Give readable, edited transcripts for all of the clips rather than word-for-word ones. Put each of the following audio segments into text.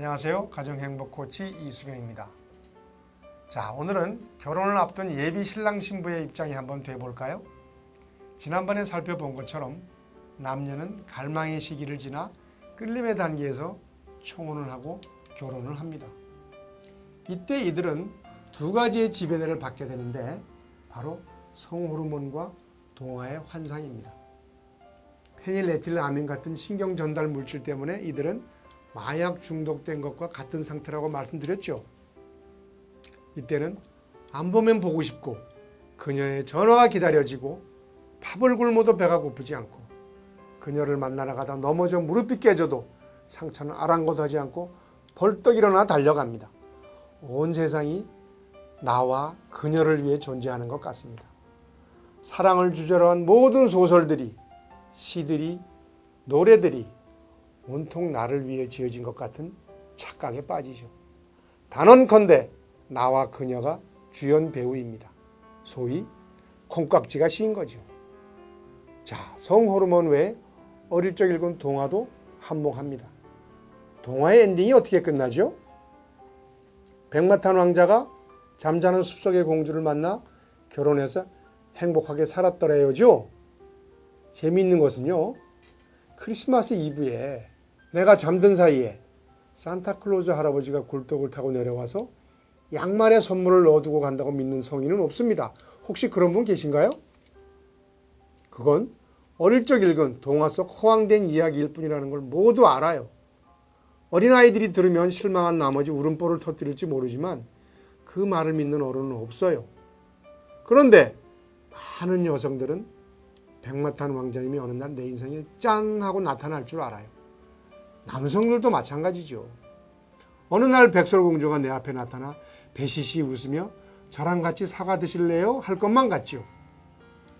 안녕하세요. 가정행복 코치 이수경입니다. 자, 오늘은 결혼을 앞둔 예비 신랑 신부의 입장이 한번 돼볼까요? 지난번에 살펴본 것처럼 남녀는 갈망의 시기를 지나 끌림의 단계에서 청혼을 하고 결혼을 합니다. 이때 이들은 두 가지의 지배를 받게 되는데 바로 성호르몬과 동화의 환상입니다. 페닐에틸아민 같은 신경 전달 물질 때문에 이들은 마약 중독된 것과 같은 상태라고 말씀드렸죠. 이때는 안 보면 보고 싶고 그녀의 전화가 기다려지고 밥을 굶어도 배가 고프지 않고 그녀를 만나러 가다 넘어져 무릎이 깨져도 상처는 아랑곳하지 않고 벌떡 일어나 달려갑니다. 온 세상이 나와 그녀를 위해 존재하는 것 같습니다. 사랑을 주제로 한 모든 소설들이, 시들이, 노래들이 온통 나를 위해 지어진 것 같은 착각에 빠지죠. 단언컨대 나와 그녀가 주연 배우입니다. 소위 콩깍지가 씌인 거죠. 자, 성호르몬 외에 어릴 적 읽은 동화도 한몫합니다. 동화의 엔딩이 어떻게 끝나죠? 백마탄 왕자가 잠자는 숲속의 공주를 만나 결혼해서 행복하게 살았더래요죠. 재미있는 것은요, 크리스마스 이브에 내가 잠든 사이에 산타클로즈 할아버지가 굴뚝을 타고 내려와서 양말에 선물을 넣어두고 간다고 믿는 성인은 없습니다. 혹시 그런 분 계신가요? 그건 어릴 적 읽은 동화 속 허황된 이야기일 뿐이라는 걸 모두 알아요. 어린아이들이 들으면 실망한 나머지 울음보를 터뜨릴지 모르지만 그 말을 믿는 어른은 없어요. 그런데 많은 여성들은 백마탄 왕자님이 어느 날 내 인생에 짠 하고 나타날 줄 알아요. 남성들도 마찬가지죠. 어느 날 백설공주가 내 앞에 나타나 배시시 웃으며 저랑 같이 사과 드실래요? 할 것만 같죠.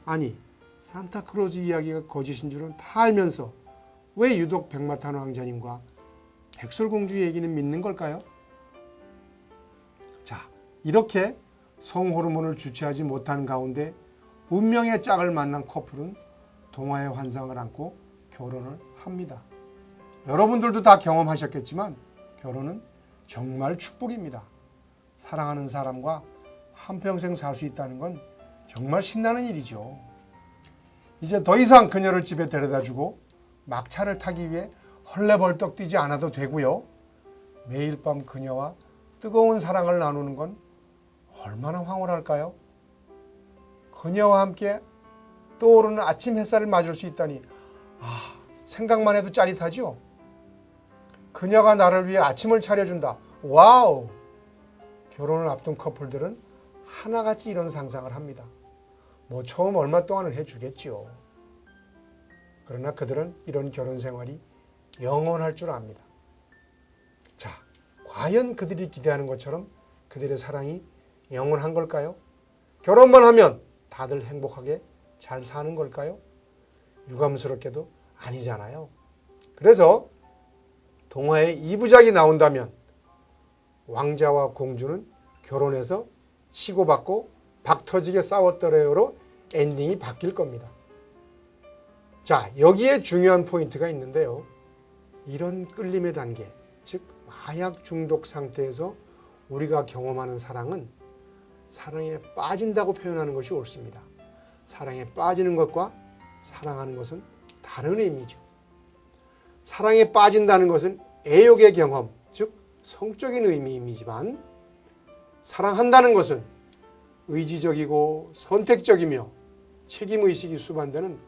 아니, 산타클로즈 이야기가 거짓인 줄은 다 알면서 왜 유독 백마탄 왕자님과 백설공주 얘기는 믿는 걸까요? 자, 이렇게 성호르몬을 주체하지 못한 가운데 운명의 짝을 만난 커플은 동화의 환상을 안고 결혼을 합니다. 여러분들도 다 경험하셨겠지만 결혼은 정말 축복입니다. 사랑하는 사람과 한평생 살 수 있다는 건 정말 신나는 일이죠. 이제 더 이상 그녀를 집에 데려다주고 막차를 타기 위해 헐레벌떡 뛰지 않아도 되고요. 매일 밤 그녀와 뜨거운 사랑을 나누는 건 얼마나 황홀할까요? 그녀와 함께 떠오르는 아침 햇살을 맞을 수 있다니 생각만 해도 짜릿하죠? 그녀가 나를 위해 아침을 차려준다. 와우! 결혼을 앞둔 커플들은 하나같이 이런 상상을 합니다. 뭐 처음 얼마 동안은 해주겠지요. 그러나 그들은 이런 결혼 생활이 영원할 줄 압니다. 자, 과연 그들이 기대하는 것처럼 그들의 사랑이 영원한 걸까요? 결혼만 하면 다들 행복하게 잘 사는 걸까요? 유감스럽게도 아니잖아요. 그래서 동화에 2부작이 나온다면 왕자와 공주는 결혼해서 치고받고 박터지게 싸웠더래요로 엔딩이 바뀔 겁니다. 자, 여기에 중요한 포인트가 있는데요. 이런 끌림의 단계, 즉 마약 중독 상태에서 우리가 경험하는 사랑은 사랑에 빠진다고 표현하는 것이 옳습니다. 사랑에 빠지는 것과 사랑하는 것은 다른 의미죠. 사랑에 빠진다는 것은 애욕의 경험, 즉 성적인 의미이지만 사랑한다는 것은 의지적이고 선택적이며 책임의식이 수반되는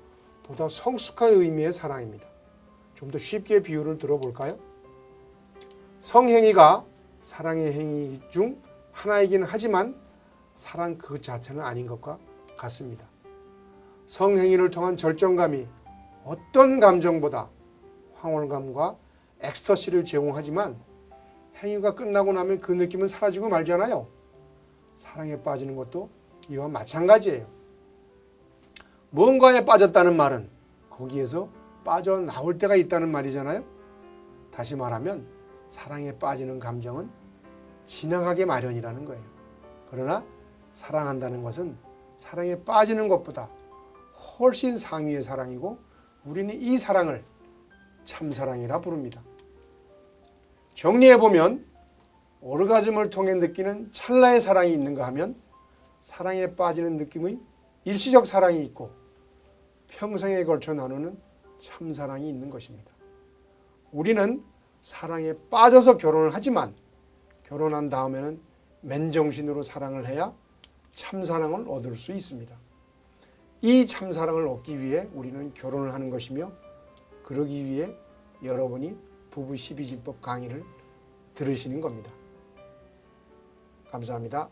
보다 성숙한 의미의 사랑입니다. 좀 더 쉽게 비유를 들어볼까요? 성행위가 사랑의 행위 중 하나이긴 하지만 사랑 그 자체는 아닌 것과 같습니다. 성행위를 통한 절정감이 어떤 감정보다 황홀감과 엑스터시를 제공하지만 행위가 끝나고 나면 그 느낌은 사라지고 말잖아요. 사랑에 빠지는 것도 이와 마찬가지예요. 무언가에 빠졌다는 말은 거기에서 빠져나올 때가 있다는 말이잖아요. 다시 말하면 사랑에 빠지는 감정은 지나가게 마련이라는 거예요. 그러나 사랑한다는 것은 사랑에 빠지는 것보다 훨씬 상위의 사랑이고 우리는 이 사랑을 참사랑이라 부릅니다. 정리해보면 오르가즘을 통해 느끼는 찰나의 사랑이 있는가 하면 사랑에 빠지는 느낌의 일시적 사랑이 있고 평생에 걸쳐 나누는 참사랑이 있는 것입니다. 우리는 사랑에 빠져서 결혼을 하지만 결혼한 다음에는 맨정신으로 사랑을 해야 참사랑을 얻을 수 있습니다. 이 참사랑을 얻기 위해 우리는 결혼을 하는 것이며 그러기 위해 여러분이 부부 12진법 강의를 들으시는 겁니다. 감사합니다.